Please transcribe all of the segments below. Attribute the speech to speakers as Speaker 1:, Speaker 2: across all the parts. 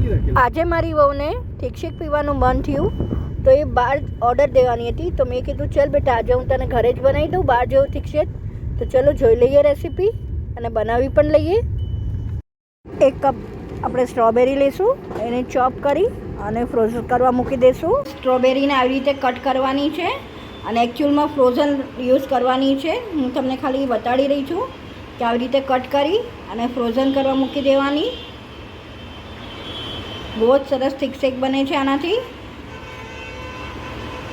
Speaker 1: આજે મારી વહુને ઠીકશીક પીવાનું મન થયું તો એ બહાર ઓર્ડર દેવાની હતી, તો મેં કીધું ચલ બેટા આજે હું તને ઘરે જ બનાવી દઉં બહાર જેવું ઠીકશીક. તો ચલો જોઈ લઈએ રેસીપી અને બનાવી પણ લઈએ. 1 કપ આપણે સ્ટ્રોબેરી લઈશું, એને ચોપ કરી અને ફ્રોઝન કરવા મૂકી દઈશું. સ્ટ્રોબેરીને આવી રીતે કટ કરવાની છે અને એકચ્યુઅલમાં ફ્રોઝન યુઝ કરવાની છે. હું તમને ખાલી બતાડી રહી છું કે આવી રીતે કટ કરી અને ફ્રોઝન કરવા મૂકી દેવાની. બહુ જ સરસ થીક શેક બને છે આનાથી.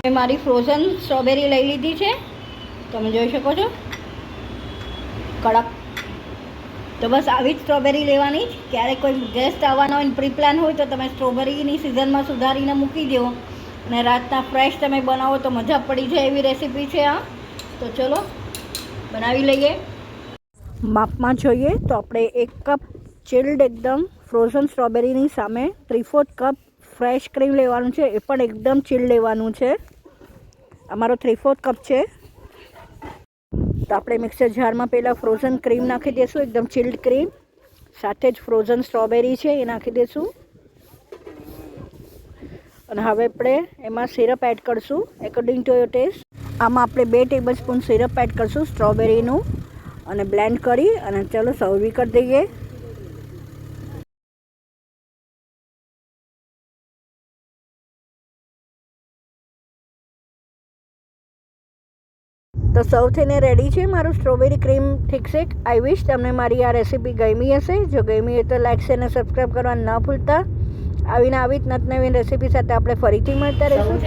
Speaker 1: મેં મારી ફ્રોઝન સ્ટ્રોબેરી લઈ લીધી છે, તમે જોઈ શકો છો કડક. તો બસ આવી જ સ્ટ્રોબેરી લેવાની જ. ક્યારેક કોઈ ગેસ્ટ આવવાના હોય પ્રી પ્લાન હોય તો તમે સ્ટ્રોબેરીની સિઝનમાં સુધારીને મૂકી દો અને રાતના ફ્રેશ તમે બનાવો તો મજા પડી જાય એવી રેસીપી છે આ. તો ચલો બનાવી લઈએ. માપમાં જોઈએ તો આપણે 1 કપ ચિલ્ડ એકદમ ફ્રોઝન સ્ટ્રોબેરીની સામે 3/4 કપ ફ્રેશ ક્રીમ લેવાનું છે, એ પણ એકદમ ચિલ્ડ લેવાનું છે. અમારો 3/4 કપ છે. તો આપણે મિક્સર જારમાં પહેલાં ફ્રોઝન ક્રીમ નાખી દઈશું, એકદમ ચિલ્ડ ક્રીમ. સાથે જ ફ્રોઝન સ્ટ્રોબેરી છે એ નાખી દઈશું અને હવે આપણે એમાં સિરપ એડ કરીશું એકોર્ડિંગ ટુ યોર ટેસ્ટ. આમાં આપણે 2 ટેબલ સ્પૂન સિરપ એડ કરીશું સ્ટ્રોબેરીનું અને બ્લેન્ડ કરી અને ચલો સર્વ કરી દઈએ. તો સર્વ થઈને રેડી છે મારું સ્ટ્રોબેરી ક્રીમ ઠીક શેક. આઈ વિશ તમને મારી આ રેસીપી ગમી હશે. જો ગમી હોય તો લાઈક શેર અને સબસ્ક્રાઈબ કરવાનું ના ભૂલતા. આવી જ નવી રેસીપી સાથે આપણે ફરીથી મળતા રહીશું.